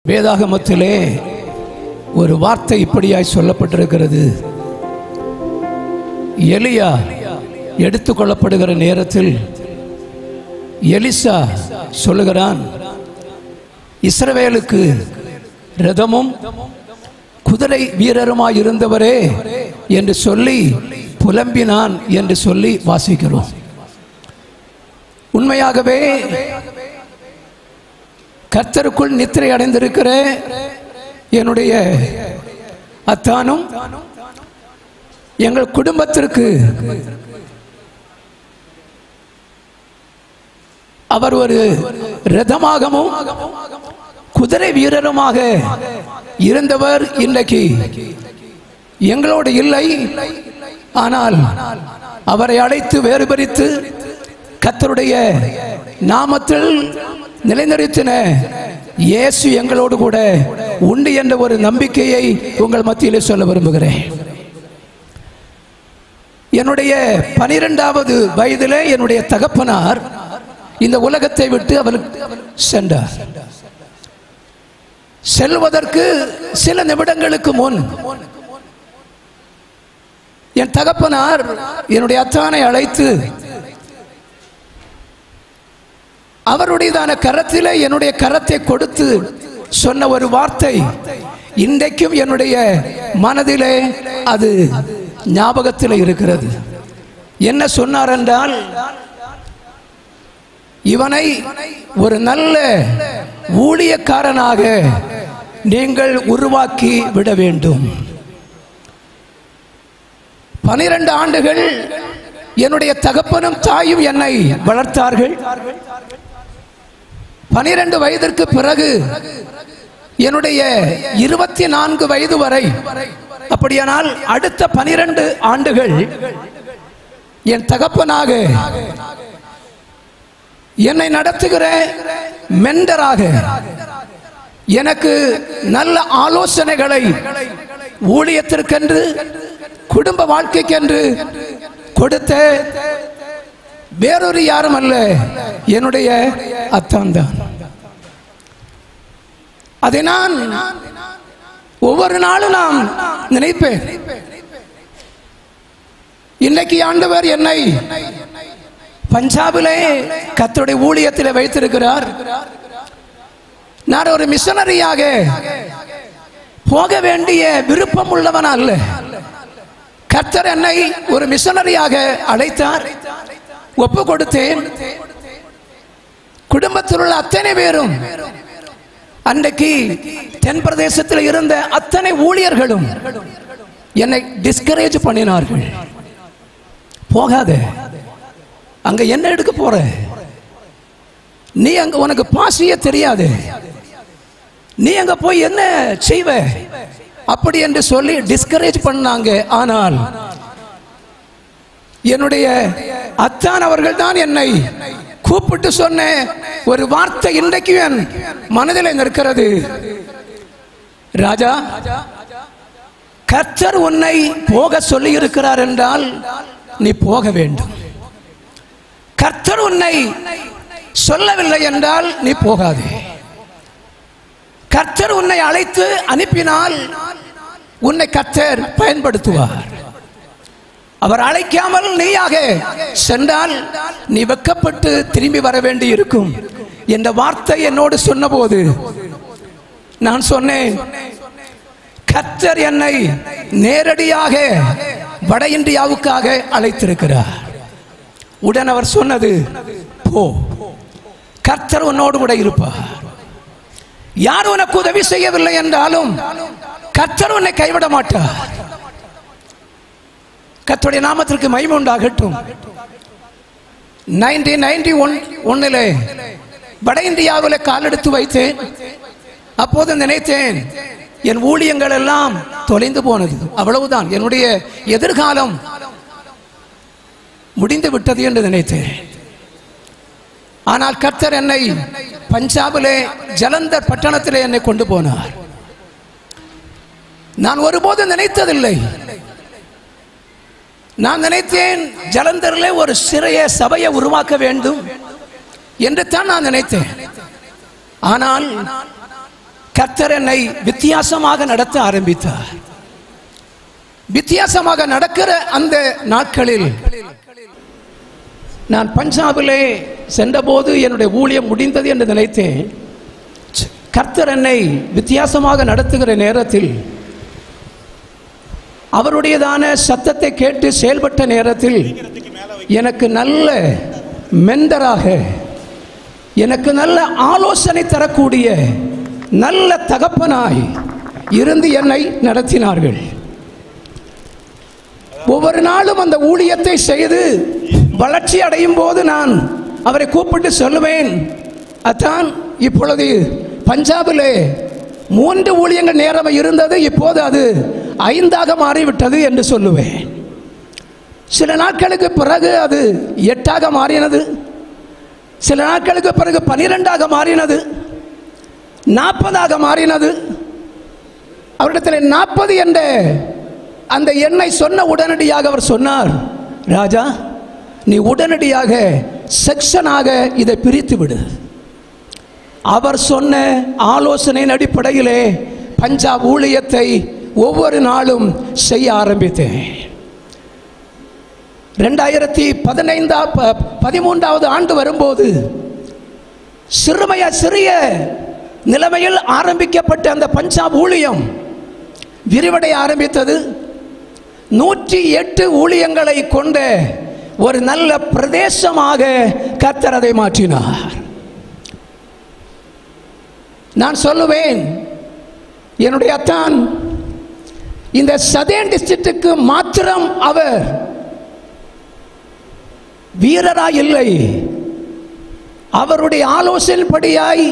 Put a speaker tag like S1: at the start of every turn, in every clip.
S1: வேதாகமத்திலே ஒரு வார்த்தை இப்படியாய் சொல்லப்பட்டிருக்கிறது. எலியா எடுத்துக்கொள்ளப்படுகிற நேரத்தில் எலிசா சொல்லுகிறான், இஸ்ரவேலுக்கு இரதமும் குதிரை வீரருமாய் இருந்தவரே என்று சொல்லி புலம்பினான் என்று சொல்லி வாசிக்கிறோம். உண்மையாகவே கர்த்தருக்குள் நித்திரை அடைந்திருக்கிற என்னுடைய அத்தானும் எங்கள் குடும்பத்திற்கு அவர் ஒரு இரதமாகவும் குதிரை வீரருமாக இருந்தவர் இன்றைக்கு எங்களோடு இல்லை. ஆனால் அவரை அழைத்து வேறுபரித்து கர்த்தருடைய நாமத்தில் நிலைநிறுத்தின இயேசு எங்களோடு கூட உண்டு என்ற ஒரு நம்பிக்கையை உங்கள் மத்தியிலே சொல்ல விரும்புகிறேன். என்னுடைய 12வது வயதிலே என்னுடைய தகப்பனார் இந்த உலகத்தை விட்டு அவர் சென்றார். செல்வதற்கு சில நிமிடங்களுக்கு முன் என் தகப்பனார் என்னுடைய அத்தானை அழைத்து அவருடையதான கரத்திலே என்னுடைய கரத்தை கொடுத்து சொன்ன ஒரு வார்த்தை இன்றைக்கும் என்னுடைய மனதிலே அது ஞாபகத்தில் இருக்கிறது. என்ன சொன்னார் என்றால், இவனை ஒரு நல்ல ஊழியக்காரனாக நீங்கள் உருவாக்கி விட வேண்டும். 12 ஆண்டுகள் என்னுடைய தகப்பனும் தாயும் என்னை வளர்த்தார்கள். 12 வயதிற்கு பிறகு என்னுடைய 24 வயது வரை, அப்படியானால் அடுத்த 12 ஆண்டுகள் என் தகப்பனாக என்னை நடத்துகிற மெண்டராக எனக்கு நல்ல ஆலோசனைகளை ஊழியத்திற்கென்று குடும்ப வாழ்க்கைக்கென்று கொடுத்த வேறொரு யாரும் அல்ல, என்னுடைய அத்தான் தான். அதை நான் ஒவ்வொரு நாளும் நான் நினைப்பேன். இன்னைக்கு ஆண்டவர் என்னை பஞ்சாபிலே கர்த்தருடைய ஊழியத்தில் வைத்திருக்கிறார். நான் ஒரு மிஷனரியாக போக வேண்டிய விருப்பம் உள்ளவன் அல்ல. கர்த்தர் என்னை ஒரு மிஷனரியாக அழைத்தார். ஒப்பு கொடுத்தேன். குடும்பத்தில் உள்ள அத்தனை பேரும், அன்றைக்கு தென் பிரதேசத்தில் இருந்த அத்தனை ஊழியர்களும் என்னை டிஸ்கரேஜ் பண்ணினார்கள். போகாத, அங்க என்ன எடுக்க போற, நீ அங்க உனக்கு பாசியே தெரியாது, நீ அங்க போய் என்ன செய்வ, அப்படி என்று சொல்லி டிஸ்கரேஜ் பண்ணாங்க. ஆனால் என்னுடைய அத்தான் அவர்கள் தான் என்னை கூப்பிட்டு சொன்ன ஒரு வார்த்தை இன்றைக்கு என் மனதில் நிற்கிறது. ராஜா, கர்த்தர் உன்னை போக சொல்லி இருக்கிறார் என்றால் நீ போக வேண்டும். கர்த்தர் உன்னை சொல்லவில்லை என்றால் நீ போகாதே. கர்த்தர் உன்னை அழைத்து அனுப்பினால் உன்னை கர்த்தர் பயன்படுத்துவார். அவர் அழைக்காமல் நீயாக சென்றால் நீ வெட்கப்பட்டு திரும்பி வர வேண்டி இருக்கும் என்ற வார்த்தை என்னோடு சொன்னபோது நான் சொன்னேன், கர்த்தர் என்னை நேரடியாக வட இந்தியாவுக்காக அழைத்திருக்கிறார். உடன் அவர் சொன்னது, போ, கர்த்தர் உன்னோடு கூட இருப்பார். யார் உனக்கு உதவி செய்யவில்லை என்றாலும் கர்த்தர் உன்னை கைவிட மாட்டார். கர்த்தருடைய நாமத்திற்கு மகிமை உண்டாகட்டும். 1991 வட இந்தியாவில் காலெடுத்து வைத்தேன். அப்போது நினைத்தேன், என் ஊழியங்கள் எல்லாம் தொலைந்து போனது, அவ்வளவுதான், என்னுடைய எதிர்காலம் முடிந்து விட்டது என்று நினைத்தேன். ஆனால் கர்த்தர் என்னை பஞ்சாபிலே ஜலந்தர் பட்டணத்திலே என்னை கொண்டு போனார். நான் ஒருபோதும் நினைத்ததில்லை. நான் நினைத்தேன், ஜலந்தரிலே ஒரு சிறிய சபையை உருவாக்க வேண்டும் என்று தான் நான் நினைத்தேன். ஆனால் கர்த்தர் என்னை வித்தியாசமாக நடத்த ஆரம்பித்தார். வித்தியாசமாக நடக்கிற அந்த நாட்களில் நான் பஞ்சாபிலே சென்றபோது என்னுடைய ஊழியம் முடிந்தது என்று நினைத்தேன். கர்த்தர் என்னை வித்தியாசமாக நடத்துகிற நேரத்தில், அவருடையதான சத்தத்தை கேட்டு செயல்பட்ட நேரத்தில் எனக்கு நல்ல மெண்டராக, எனக்கு நல்ல ஆலோசனை தரக்கூடிய நல்ல தகப்பனாய் இருந்து என்னை நடத்தினார்கள். ஒவ்வொரு நாளும் அந்த ஊழியத்தை செய்து வளர்ச்சி அடையும் போது நான் அவரை கூப்பிட்டு சொல்லுவேன், அதான் இப்பொழுது பஞ்சாபிலே 3 ஊழியங்கள் நேரம் இருந்தது, இப்போது அது 5ஆக மாறிவிட்டது என்று சொல்லுவேன். சில நாட்களுக்கு பிறகு அது 8ஆக மாறினது, சில நாட்களுக்கு பிறகு 12ஆக மாறினது, 40ஆக மாறினது. அவரிடத்தில் 40 என்ற அந்த எண்ணை சொன்ன உடனடியாக அவர் சொன்னார், ராஜா, நீ உடனடியாக செக்ஷனாக இதை பிரித்து விடு. அவர் சொன்ன ஆலோசனையின் அடிப்படையிலே பஞ்சாப் ஊழியத்தை ஒவ்வொரு நாளும் செய்ய ஆரம்பித்தேன். 2013வது ஆண்டு வரும்போது சிறிய நிலைமையில் ஆரம்பிக்கப்பட்ட அந்த பஞ்சாப் ஊழியம் விரிவடைய ஆரம்பித்தது. 108 ஊழியங்களை கொண்ட ஒரு நல்ல பிரதேசமாக கர்த்தர் அதை மாற்றினார். நான் சொல்லுவேன், என்னுடைய அத்தான் இந்த சதேன் டிஸ்ட்ரிக்ட்டுக்கு மாத்திரம் அவர் வீரராய் இல்லை, அவருடைய ஆலோசனைப்படியாய்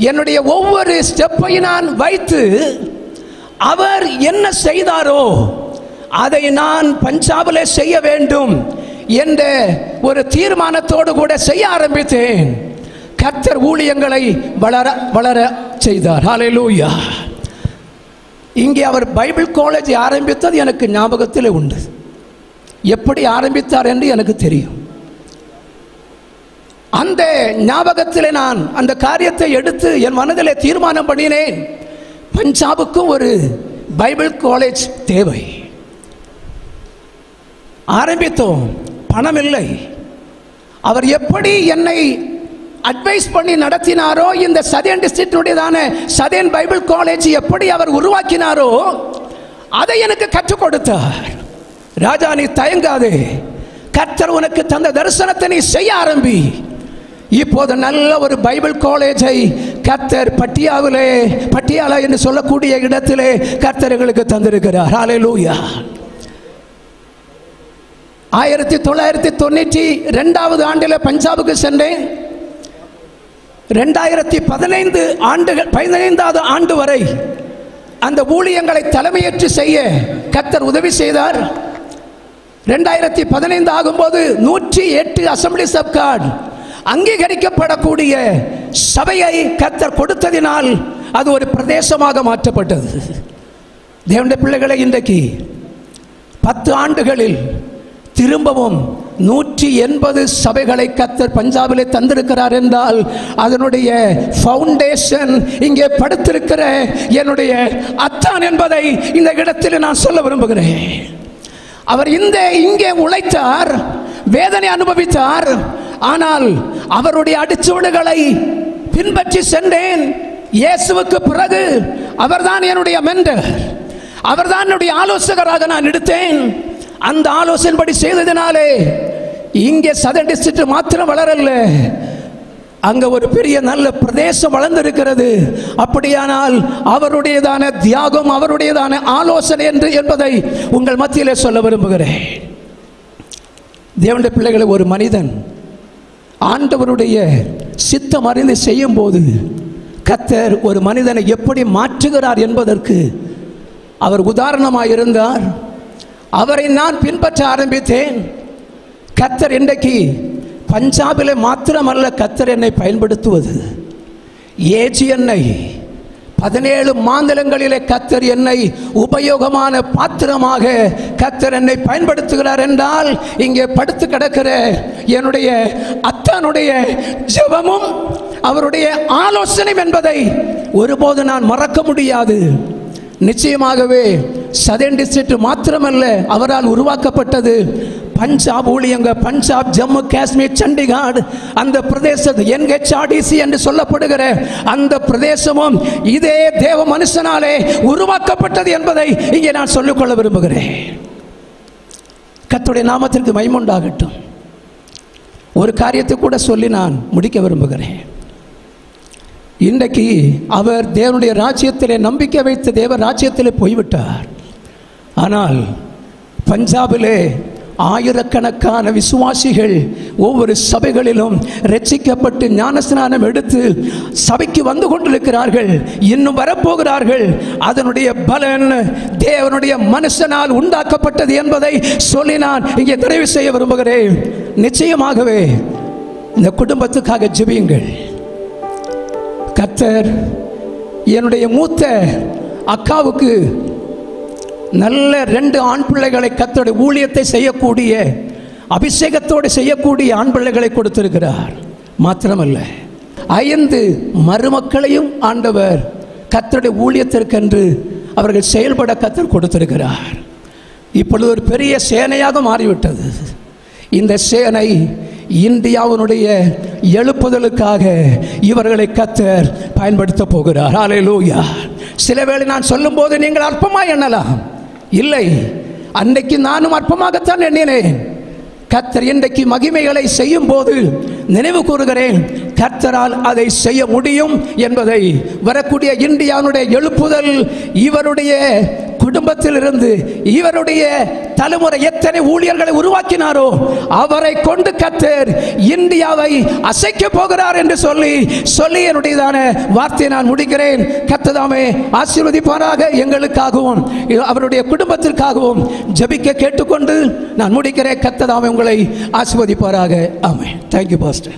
S1: என்னுடைய ஒவ்வொரு ஸ்டெப்பை நான் வைத்து அவர் என்ன செய்தாரோ அதை நான் பஞ்சாபிலே செய்ய வேண்டும் என்ற ஒரு தீர்மானத்தோடு கூட செய்ய ஆரம்பித்தேன். கர்த்தர் ஊழியங்களை வளர செய்தார். ஹல்லேலூயா. இங்கே அவர் பைபிள் காலேஜ் ஆரம்பித்தது எனக்கு ஞாபகத்தில் உண்டு. எப்படி ஆரம்பித்தார் என்று எனக்கு தெரியும். அந்த ஞாபகத்தில் நான் அந்த காரியத்தை எடுத்து என் மனதிலே தீர்மானம் பண்ணினேன், பஞ்சாபுக்கும் ஒரு பைபிள் காலேஜ் தேவை. ஆரம்பித்தோம், பணம் இல்லை. அவர் எப்படி என்னை அட்வைஸ் பண்ணி நடத்தினாரோ, இந்த சதேன் டிஸ்ட்ரிக்டுடையதான சதேன் பைபிள் காலேஜ் எப்படி அவர் உருவாக்கினாரோ அதை எனக்கு கற்றுக் கொடுத்தார். ராஜா, நீ தயங்காதே, கர்த்தர் உனக்கு தந்த தரிசனத்தை நீ செய்ய ஆரம்பி. இப்போது நல்ல ஒரு பைபிள் காலேஜை கர்த்தர் பட்டியாலா என்று சொல்லக்கூடிய இடத்திலே கர்த்தர் எங்களுக்கு தந்திருக்கிறார். ஹல்லேலூயா. 1992வது ஆண்டில் பஞ்சாபுக்கு சென்றேன். 2015வது ஆண்டு வரை அந்த ஊழியங்களை தலைமையேற்று செய்ய கர்த்தர் உதவி செய்தார். 2015 ஆகும்போது 108 அசம்பிளி சப்கார்டு அங்கீகரிக்கப்படக்கூடிய சபையை கர்த்தர் கொடுத்ததினால் அது ஒரு பிரதேசமாக மாற்றப்பட்டது. தேவனுடைய பிள்ளைகளை, இன்றைக்கு 10 ஆண்டுகளில் திரும்பவும் 180 சபைகளை கர்த்தர் பஞ்சாபிலே தந்திருக்கிறார் என்றால் அதனுடைய ஃபவுண்டேஷன் இங்கே படுத்திருக்கிற என்னுடைய அத்தான் என்பதை இந்த இடத்தில் நான் சொல்ல விரும்புகிறேன். அவர் இங்கே உழைத்தார், வேதனை அனுபவித்தார். ஆனால் அவருடைய அடிச்சுவடுகளை பின்பற்றி சென்றேன். இயேசுவுக்கு பிறகு அவர்தான் என்னுடைய மெண்டர், அவர்தான் என்னுடைய ஆலோசகராக நான் எடுத்தேன். அந்த ஆலோசனைப்படி செய்ததினாலே இங்கே சதன் டிஸ்ட்ரிக்ட் மாத்திரம் வளரல்ல, அங்க ஒரு பெரிய நல்ல பிரதேசம் வளர்ந்திருக்கிறது. அப்படியானால் அவருடையதான தியாகம், அவருடையதான ஆலோசனை என்பதை உங்கள் மத்தியிலே சொல்ல விரும்புகிறேன். தேவனுடைய பிள்ளைகளை, ஒரு மனிதன் ஆண்டவருடைய சித்தம் அறிந்து செய்யும் போது கர்த்தர் ஒரு மனிதனை எப்படி மாற்றுகிறார் என்பதற்கு அவர் உதாரணமாக இருந்தார். அவரை நான் பின்பற்ற ஆரம்பித்தேன். கர்த்தர் இன்றைக்கு பஞ்சாபிலே மாத்திரமல்ல, கர்த்தர் என்னை பயன்படுத்துவது ஏஜியனை 17 மாநிலங்களிலே கர்த்தர் என்னை உபயோகமான பாத்திரமாக கர்த்தர் என்னை பயன்படுத்துகிறார் என்றால், இங்கே படுத்து கிடக்கிற என்னுடைய அத்தானுடைய ஜெபமும் அவருடைய ஆலோசனையும் என்பதை ஒருபோது நான் மறக்க முடியாது. நிச்சயமாகவே சதர்ன் டிஸ்ட்ரிக்ட் மாத்திரமல்ல, அவரால் உருவாக்கப்பட்டது பஞ்சாப் ஊழியங்க, பஞ்சாப், ஜம்மு காஷ்மீர், சண்டிகாட், அந்த பிரதேசம் NHRDC என்று சொல்லப்படுகிற அந்த பிரதேசமும் இதே தேவ மனுஷனாலே உருவாக்கப்பட்டது என்பதை இங்கே நான் சொல்லிக்கொள்ள விரும்புகிறேன். கர்த்தருடைய நாமத்திற்கு மகிமை உண்டாகட்டும். ஒரு காரியத்தை கூட சொல்லி நான் முடிக்க விரும்புகிறேன். இன்றைக்கு அவர் தேவனுடைய ராஜ்யத்திலே நம்பிக்கை வைத்த தேவ ராஜ்யத்திலே போய்விட்டார். ஆனால் பஞ்சாபிலே ஆயிரக்கணக்கான விசுவாசிகள் ஒவ்வொரு சபைகளிலும் ரட்சிக்கப்பட்டு ஞானஸ்நானம் எடுத்து சபைக்கு வந்து கொண்டிருக்கிறார்கள், இன்னும் வரப்போகிறார்கள். அதனுடைய பலன் தேவனுடைய மனுஷனால் உண்டாக்கப்பட்டது என்பதை சொல்லி நான் இங்கே நிறைவு செய்ய விரும்புகிறேன். நிச்சயமாகவே இந்த குடும்பத்துக்காக ஜெபியுங்கள். கர்த்தர் என்னுடைய மூத்த அக்காவுக்கு நல்ல 2 ஆண் பிள்ளைகளை, கர்த்தருடைய ஊழியத்தை செய்யக்கூடிய, அபிஷேகத்தோடு செய்யக்கூடிய ஆண் பிள்ளைகளை கொடுத்திருக்கிறார். மாத்திரமல்ல, 5 மருமக்களையும் ஆண்டவர் கர்த்தருடைய ஊழியத்திற்கென்று அவர்கள் செயல்பட கர்த்தர் கொடுத்திருக்கிறார். இப்பொழுது ஒரு பெரிய சேனையாக மாறிவிட்டது. இந்த சேனை இந்தியாவினுடைய எழுப்புதலுக்காக இவர்களை கர்த்தர் பயன்படுத்த போகிறார். ஹல்லேலூயா. சில வேளை நான் சொல்லும் போது நீங்கள் அற்பமாய் எண்ணலாம். இல்லை, அன்றைக்கு நானும் அற்பமாகத்தான் எண்ணினேன். கர்த்தர் இன்றைக்கு மகிமைகளை செய்யும் போது நினைவு கூறுகிறேன், கர்த்தரால் அதை செய்ய முடியும் என்பதை. வரக்கூடிய இந்தியாவுடைய எழுப்புதல் இவருடைய குடும்பத்திலிருந்து, இவருடைய தலைமுறை எத்தனை ஊழியர்களை உருவாக்கினாரோ அவரை கொண்டு கர்த்தர் இந்தியாவை அசைக்க போகிறார் என்று சொல்லி என்னுடையதான வார்த்தையை நான் முடிக்கிறேன். கர்த்தர் தாமே ஆசீர்வதிப்பாராக. எங்களுக்காகவும் அவருடைய குடும்பத்திற்காகவும் ஜெபிக்க கேட்டுக்கொண்டு நான் முடிக்கிறேன். கர்த்தர் தாமே உங்களை ஆசீர்வதிப்பாராக. ஆமென். Thank you pastor.